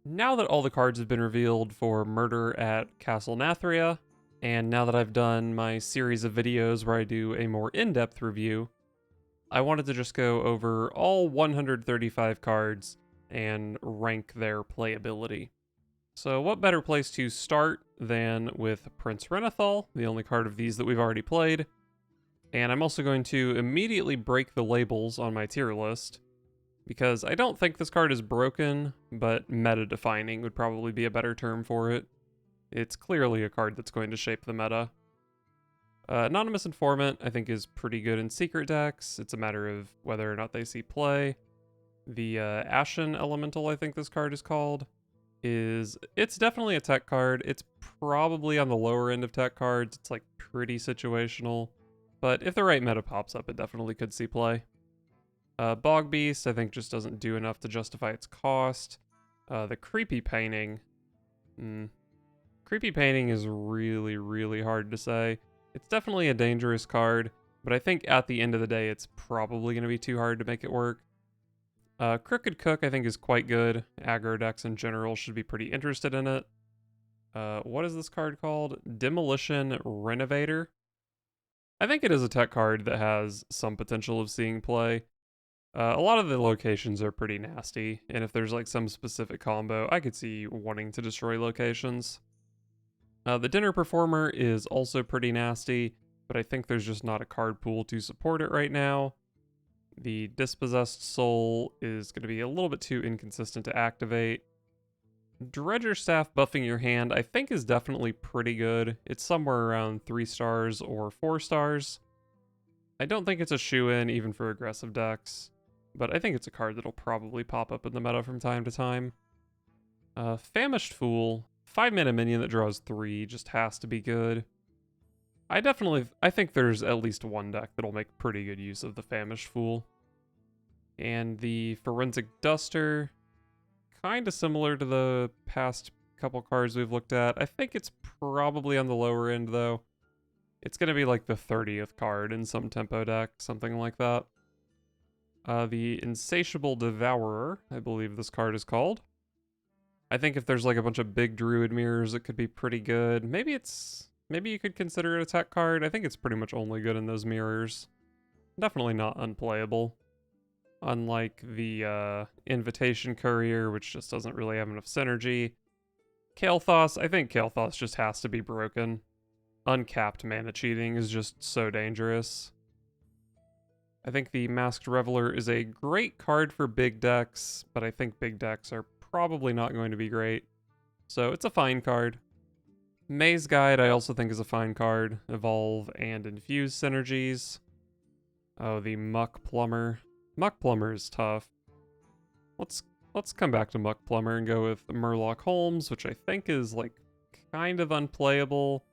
Now that all the cards have been revealed for Murder at Castle Nathria, and now that I've done my series of videos where I do a more in-depth review, I wanted to just go over all 135 cards and rank their playability. So what better place to start than with Prince Renathal, the only card of these that we've already played. And I'm also going to immediately break the labels on my tier list, because I don't think this card is broken, but meta-defining would probably be a better term for it. It's clearly a card that's going to shape the meta. Anonymous Informant, I think, is pretty good in secret decks. It's a matter of whether or not they see play. The Ashen Elemental, I think this card is called, it's definitely a tech card. It's probably on the lower end of tech cards. It's like pretty situational, but if the right meta pops up, it definitely could see play. Bog Beast, I think, just doesn't do enough to justify its cost. The Creepy Painting. Creepy Painting is really, really hard to say. It's definitely a dangerous card, but I think at the end of the day, it's probably going to be too hard to make it work. Crooked Cook, I think, is quite good. Aggro decks in general should be pretty interested in it. What is this card called? Demolition Renovator. I think it is a tech card that has some potential of seeing play. A lot of the locations are pretty nasty, and if there's like some specific combo, I could see wanting to destroy locations. The Dinner Performer is also pretty nasty, but I think there's just not a card pool to support it right now. The Dispossessed Soul is going to be a little bit too inconsistent to activate. Dredger Staff buffing your hand, I think, is definitely pretty good. It's somewhere around 3 stars or 4 stars. I don't think it's a shoo-in even for aggressive decks, but I think it's a card that'll probably pop up in the meta from time to time. Famished Fool, 5-mana minion that draws 3, just has to be good. I think there's at least one deck that'll make pretty good use of the Famished Fool. And the Forensic Duster, kind of similar to the past couple cards we've looked at. I think it's probably on the lower end, though. It's going to be like the 30th card in some tempo deck, something like that. The Insatiable Devourer, I believe this card is called. I think if there's like a bunch of big Druid mirrors, it could be pretty good. Maybe you could consider it a tech card. I think it's pretty much only good in those mirrors. Definitely not unplayable. Unlike the Invitation Courier, which just doesn't really have enough synergy. Kael'thas, I think Kael'thas just has to be broken. Uncapped mana cheating is just so dangerous. I think the Masked Reveler is a great card for big decks, but I think big decks are probably not going to be great. So it's a fine card. Maze Guide I also think is a fine card. Evolve and Infuse synergies. Oh, the Muck Plumber. Muck Plumber is tough. Let's come back to Muck Plumber and go with Murloc Holmes, which I think is like kind of unplayable.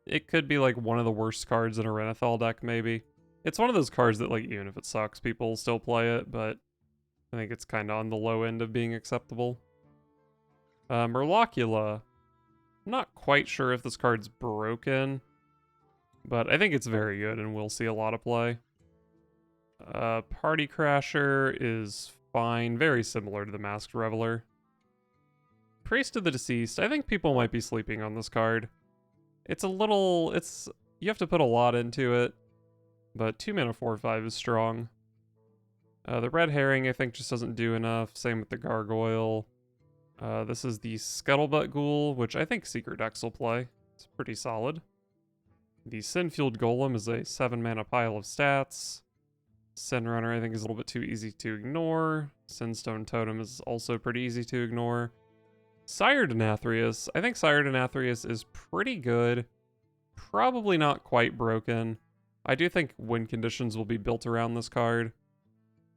It could be like one of the worst cards in a Renathal deck, maybe. It's one of those cards that, like, even if it sucks, people still play it, but I think it's kind of on the low end of being acceptable. Murlocula. I'm not quite sure if this card's broken, but I think it's very good and we'll see a lot of play. Party Crasher is fine, very similar to the Masked Reveler. Priest of the Deceased, I think people might be sleeping on this card. You have to put a lot into it, but 2 mana 4/5 is strong. The Red Herring, I think, just doesn't do enough. Same with the Gargoyle. This is the Scuttlebutt Ghoul, which I think secret decks will play. It's pretty solid. The Sin-Fueled Golem is a 7 mana pile of stats. Sin Runner, I think, is a little bit too easy to ignore. Sinstone Totem is also pretty easy to ignore. Sire Denathrius. I think Sire Denathrius is pretty good. Probably not quite broken. I do think win conditions will be built around this card.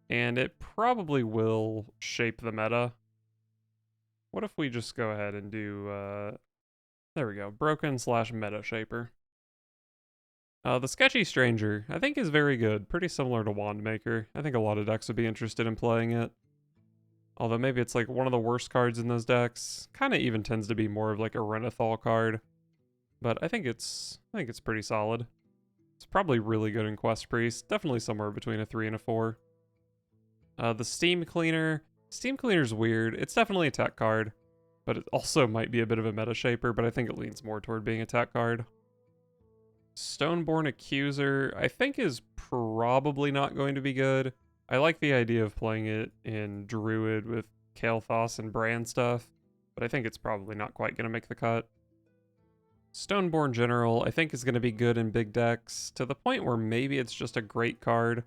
And it probably will shape the meta. What if we just go ahead and do, there we go, broken/meta shaper. The Sketchy Stranger, I think, is very good. Pretty similar to Wandmaker. I think a lot of decks would be interested in playing it. Although maybe it's like one of the worst cards in those decks. Kind of even tends to be more of like a Renathal card. But I think it's pretty solid. It's probably really good in Quest Priest. Definitely somewhere between a 3 and a 4. The Steam Cleaner. Steam Cleaner's weird. It's definitely a tech card. but it also might be a bit of a meta shaper, but I think it leans more toward being a tech card. Stoneborn Accuser, I think is probably not going to be good. I like the idea of playing it in Druid with Kael'thas and Brand stuff, but I think it's probably not quite going to make the cut. Stoneborn General, I think is going to be good in big decks, to the point where maybe it's just a great card.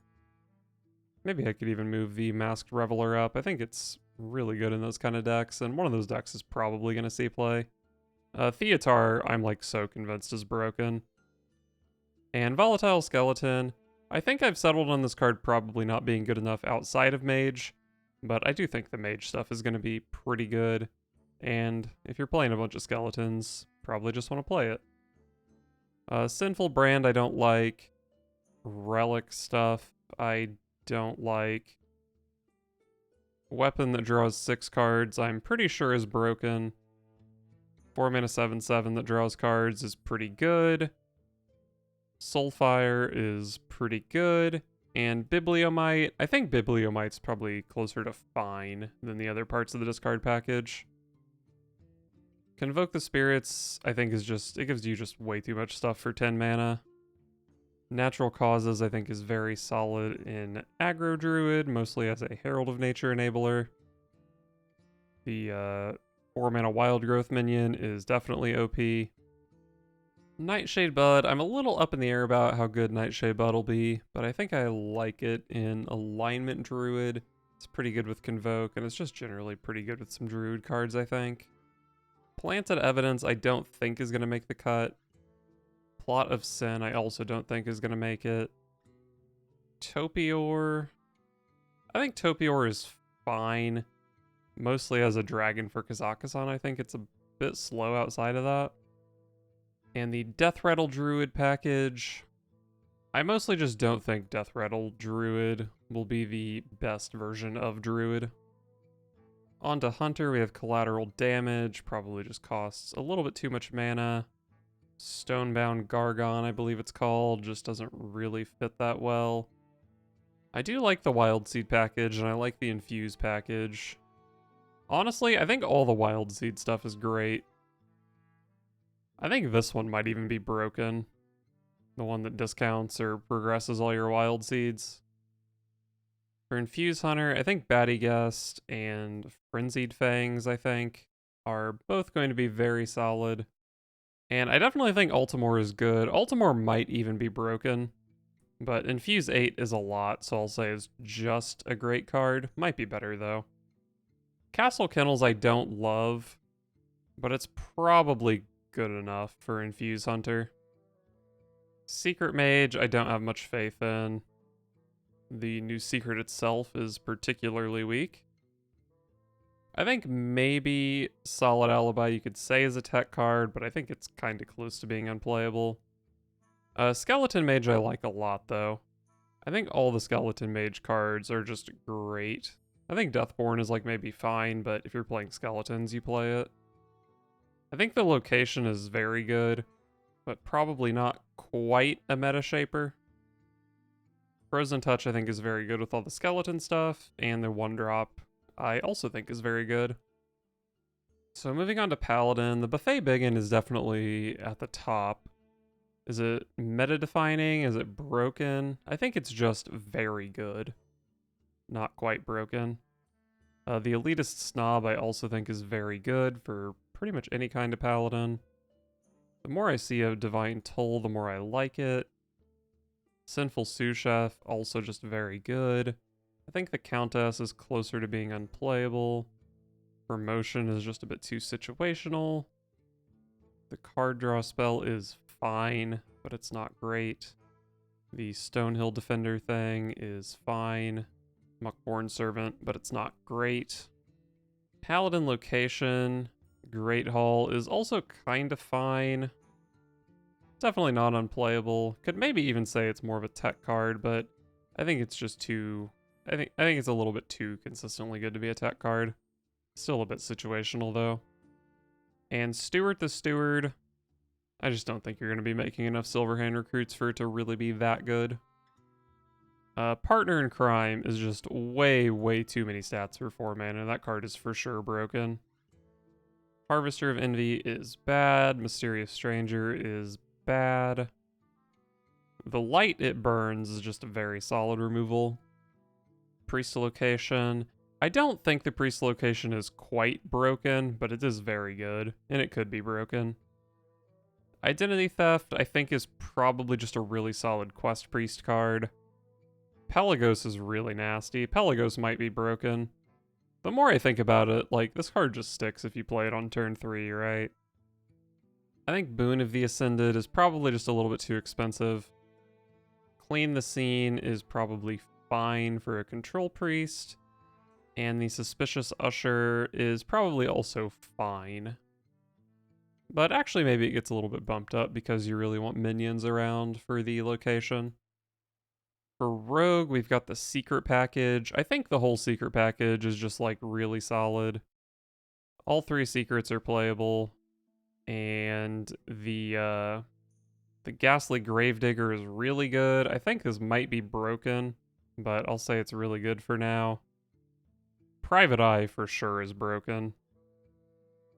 Maybe I could even move the Masked Reveler up. I think it's really good in those kind of decks, and one of those decks is probably going to see play. Theatar, I'm like so convinced is broken. And Volatile Skeleton, I think I've settled on this card probably not being good enough outside of Mage, but I do think the Mage stuff is going to be pretty good. And if you're playing a bunch of skeletons, probably just want to play it. Sinful Brand I don't like. Relic stuff I don't like. Weapon that draws 6 cards I'm pretty sure is broken. 4 mana 7/7 that draws cards is pretty good. Soulfire is pretty good. And Bibliomite, I think Bibliomite's probably closer to fine than the other parts of the discard package. Convoke the Spirits, I think is just, it gives you just way too much stuff for 10 mana. Natural Causes, I think, is very solid in Aggro Druid, mostly as a Herald of Nature enabler. The 4 mana Wild Growth minion is definitely OP. Nightshade Bud, I'm a little up in the air about how good Nightshade Bud will be, but I think I like it in Alignment Druid. It's pretty good with Convoke, and it's just generally pretty good with some Druid cards, I think. Planted Evidence, I don't think is going to make the cut. Plot of Sin, I also don't think is going to make it. Topior, I think Topior is fine. Mostly as a dragon for Kazakhstan, I think it's a bit slow outside of that. And the Death Rattle Druid package, I mostly just don't think Death Rattle Druid will be the best version of Druid. On to Hunter, we have Collateral Damage, probably just costs a little bit too much mana. Stonebound Gargon, I believe it's called, just doesn't really fit that well. I do like the Wild Seed package, and I like the Infuse package. Honestly, I think all the Wild Seed stuff is great. I think this one might even be broken. The one that discounts or progresses all your Wild Seeds. For Infuse Hunter, I think Batty Guest and Frenzied Fangs, I think, are both going to be very solid. And I definitely think Altimore is good. Altimore might even be broken, but Infuse 8 is a lot, so I'll say it's just a great card. Might be better, though. Castle Kennels I don't love, but it's probably good enough for Infuse Hunter. Secret Mage I don't have much faith in. The new Secret itself is particularly weak. I think maybe Solid Alibi you could say is a tech card, but I think it's kind of close to being unplayable. Skeleton Mage I like a lot, though. I think all the Skeleton Mage cards are just great. I think Deathborn is like maybe fine, but if you're playing Skeletons, you play it. I think the location is very good, but probably not quite a meta shaper. Frozen Touch I think is very good with all the skeleton stuff, and the 1-drop I also think is very good. So moving on to Paladin, the Buffet Biggin is definitely at the top. Is it meta-defining? Is it broken? I think it's just very good. Not quite broken. The Elitist Snob I also think is very good for pretty much any kind of Paladin. The more I see of Divine Toll, the more I like it. Sinful Sous Chef, also just very good. I think the Countess is closer to being unplayable. Promotion is just a bit too situational. The card draw spell is fine, but it's not great. The Stonehill Defender thing is fine. Muckborn Servant, but it's not great. Paladin Location, Great Hall is also kind of fine. Definitely not unplayable. Could maybe even say it's more of a tech card, but I think it's just too... I think it's a little bit too consistently good to be a tech card. Still a bit situational, though. And Steward the Steward, I just don't think you're going to be making enough Silverhand recruits for it to really be that good. Partner in Crime is just way, way too many stats for 4 mana. That card is for sure broken. Harvester of Envy is bad. Mysterious Stranger is bad. The light it burns is just a very solid removal. Priest Location. I don't think the Priest Location is quite broken, but it is very good, and it could be broken. Identity Theft, I think, is probably just a really solid Quest Priest card. Pelagos is really nasty. Pelagos might be broken. The more I think about it, like, this card just sticks if you play it on turn 3, right? I think Boon of the Ascended is probably just a little bit too expensive. Clean the Scene is probably fine for a Control Priest. And the Suspicious Usher is probably also fine. But actually maybe it gets a little bit bumped up because you really want minions around for the location. For Rogue, we've got the Secret Package. I think the whole Secret Package is just like really solid. All 3 secrets are playable. And the Ghastly Gravedigger is really good. I think this might be broken, but I'll say it's really good for now. Private Eye for sure is broken.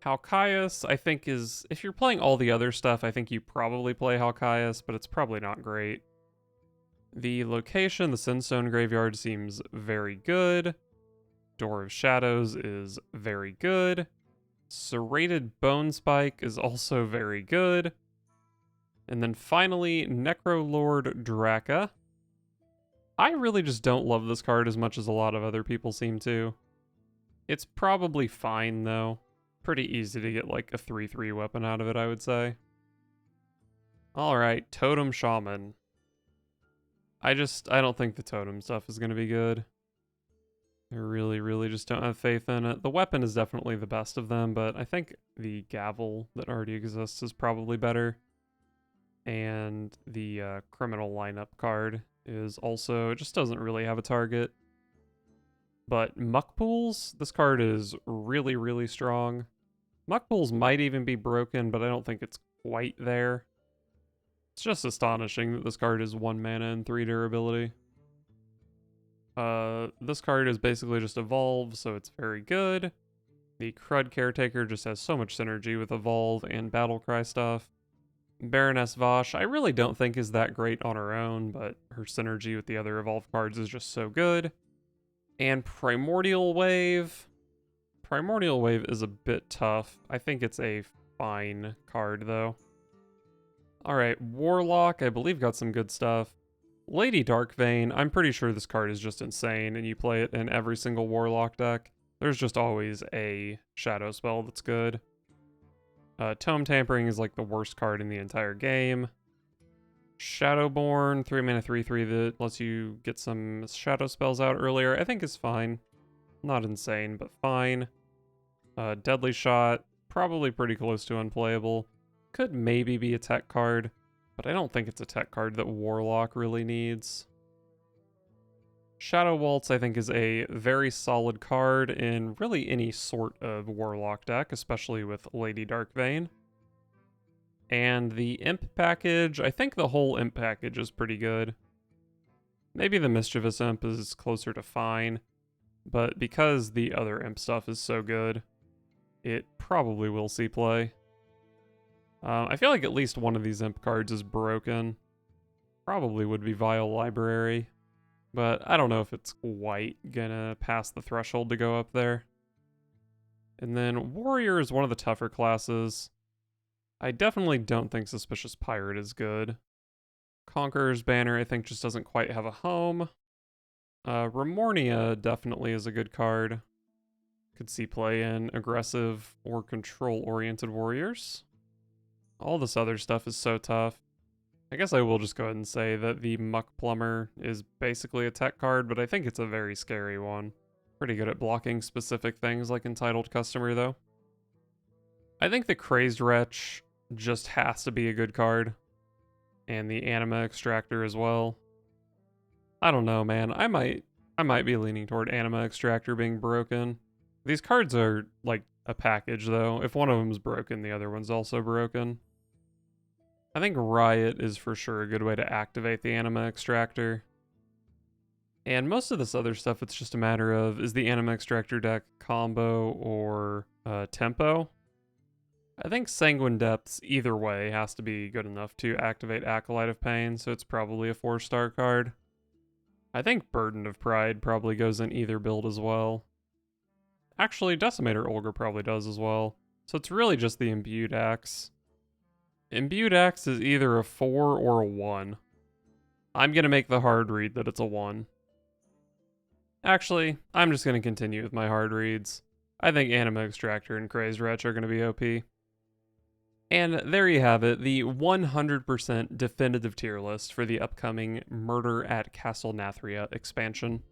Halkias, I think is... If you're playing all the other stuff, I think you probably play Halkias, but it's probably not great. The location, the Sinstone Graveyard, seems very good. Door of Shadows is very good. Serrated Bone Spike is also very good. And then finally, Necrolord Draka. I really just don't love this card as much as a lot of other people seem to. It's probably fine, though. Pretty easy to get, like, a 3/3 weapon out of it, I would say. Alright, Totem Shaman. I don't think the totem stuff is going to be good. I really just don't have faith in it. The weapon is definitely the best of them, but I think the gavel that already exists is probably better. And the criminal lineup card is also... It just doesn't really have a target. But Muckpools, this card is really strong. Muckpools might even be broken, but I don't think it's quite there. It's just astonishing that this card is 1 mana and 3 durability. This card is basically just Evolve, so it's very good. The Crud Caretaker just has so much synergy with Evolve and Battlecry stuff. Baroness Vosh, I really don't think is that great on her own, but her synergy with the other Evolve cards is just so good. And Primordial Wave. Primordial Wave is a bit tough. I think it's a fine card, though. Alright, Warlock, I believe got some good stuff. Lady Darkvein, I'm pretty sure this card is just insane, and you play it in every single Warlock deck. There's just always a shadow spell that's good. Tome Tampering is like the worst card in the entire game. Shadowborn, 3 mana 3/3 that lets you get some shadow spells out earlier, I think is fine. Not insane, but fine. Deadly Shot, probably pretty close to unplayable. Could maybe be a tech card, but I don't think it's a tech card that Warlock really needs. Shadow Waltz, I think, is a very solid card in really any sort of Warlock deck, especially with Lady Darkvein. And the Imp package, I think the whole Imp package is pretty good. Maybe the Mischievous Imp is closer to fine, but because the other Imp stuff is so good, it probably will see play. I feel like at least one of these Imp cards is broken. Probably would be Vile Library, but I don't know if it's quite gonna pass the threshold to go up there. And then Warrior is one of the tougher classes. I definitely don't think Suspicious Pirate is good. Conqueror's Banner, I think, just doesn't quite have a home. Remornia definitely is a good card. Could see play in aggressive or control-oriented warriors. All this other stuff is so tough. I guess I will just go ahead and say that the Muck Plumber is basically a tech card, but I think it's a very scary one. Pretty good at blocking specific things like Entitled Customer, though. I think the Crazed Wretch just has to be a good card. And the Anima Extractor as well. I don't know, man. I might be leaning toward Anima Extractor being broken. These cards are like a package, though. If one of them is broken, the other one's also broken. I think Riot is for sure a good way to activate the Anima Extractor. And most of this other stuff, it's just a matter of, is the Anima Extractor deck combo or tempo? I think Sanguine Depths, either way, has to be good enough to activate Acolyte of Pain, so it's probably a 4-star card. I think Burden of Pride probably goes in either build as well. Actually, Decimator Olga probably does as well. So it's really just the Imbued Axe. Imbued Axe is either a 4 or a 1. I'm going to make the hard read that it's a 1. Actually, I'm just going to continue with my hard reads. I think Anima Extractor and Crazed Wretch are going to be OP. And there you have it, the 100% definitive tier list for the upcoming Murder at Castle Nathria expansion.